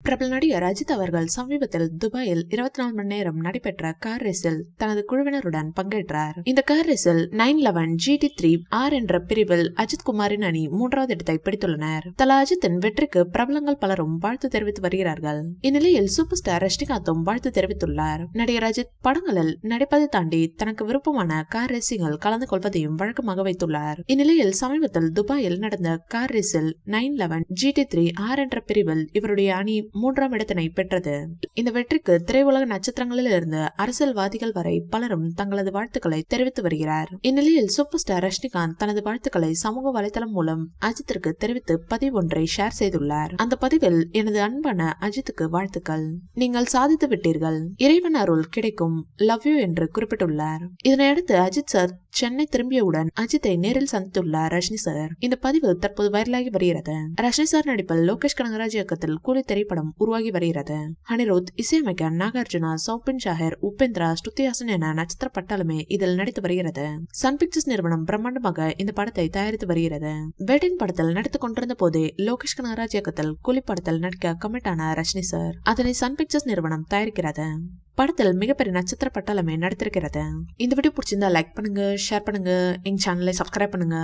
பிரபல நடிகர் அஜித் அவர்கள் சமீபத்தில் துபாயில் 24 மணி நேரம் நடைபெற்ற கார் ரேஸில் தனது குழுவினருடன் பங்கேற்றார். இந்த கார் ரேஸில் 911 GT3 R என்ற பிரிவில் அஜித் குமாரின் அணி 3வது இடத்தை பிடித்துள்ளனர். தல அஜித்தின் வெற்றிக்கு பிரபலங்கள் பலரும் வாழ்த்து தெரிவித்து வருகிறார்கள். இந்நிலையில் சூப்பர் ஸ்டார் ரஜினிகாந்தும் வாழ்த்து தெரிவித்துள்ளார். நடிகர் அஜித் படங்களில் நடிப்பதை தாண்டி தனக்கு விருப்பமான கார் ரேசிங்கில் கலந்து கொள்வதையும் வழக்கமாக வைத்துள்ளார். இந்நிலையில் சமீபத்தில் துபாயில் நடந்த கார் ரேஸில் 911 GT3 R என்ற பிரிவில் இவருடைய அணி 3ஆம் இடத்தினை பெற்றது. இந்த வெற்றிக்கு திரையுலக நட்சத்திரங்களில் இருந்து அரசியல்வாதிகள் வரை பலரும் தங்களது வாழ்த்துக்களை தெரிவித்து வருகிறார். இந்நிலையில் சூப்பர் ஸ்டார் ரஜினிகாந்த் தனது வாழ்த்துக்களை சமூக வலைதளம் மூலம் அஜித்திற்கு தெரிவித்து பதிவு ஒன்றை ஷேர் செய்துள்ளார். அந்த பதிவில், எனது அன்பான அஜித்துக்கு வாழ்த்துக்கள், நீங்கள் சாதித்து விட்டீர்கள், இறைவன் அருள் கிடைக்கும், லவ் யூ என்று குறிப்பிட்டுள்ளார். இதனையடுத்து அஜித் சார் சென்னை திரும்பியவுடன் அஜித்தை நேரில் சந்தித்துள்ளார் ரஜினி சார். இந்த பதிவு தற்போது வைரலாகி வருகிறது. ரஜினி சார் நடிப்பில் லோகேஷ் கனகராஜ் இயக்கத்தில் கூலி திரைப்படம் உருவாகி வருகிறது. அனிருத் இசையமைக்க நாகார்ஜுனா, சௌபின் ஷாஹர், உபேந்திரா, ஸ்ருதி ஹாசன் என நட்சத்திர பட்டாளமே இதில் நடித்து வருகிறது. சன் பிக்சர்ஸ் நிறுவனம் பிரம்மாண்டமாக இந்த படத்தை தயாரித்து வருகிறது. வேட்டையின் படத்தில் நடித்துக் கொண்டிருந்த போதே லோகேஷ் கனகராஜ் இயக்கத்தில் கூலி படத்தில் நடிக்க கமிட் ஆன ரஜினி சார் அதனை சன் பிக்சர்ஸ் நிறுவனம் தயாரிக்கிறது. படத்தில் மிகப்பெரிய நட்சத்திர பட்டாளமே நடித்திருக்கிறது. இந்த வீடியோ பிடிச்சிருந்தா லைக் பண்ணுங்க, ஷேர் பண்ணுங்க, எங்க சேனலை சப்ஸ்கிரைப் பண்ணுங்க.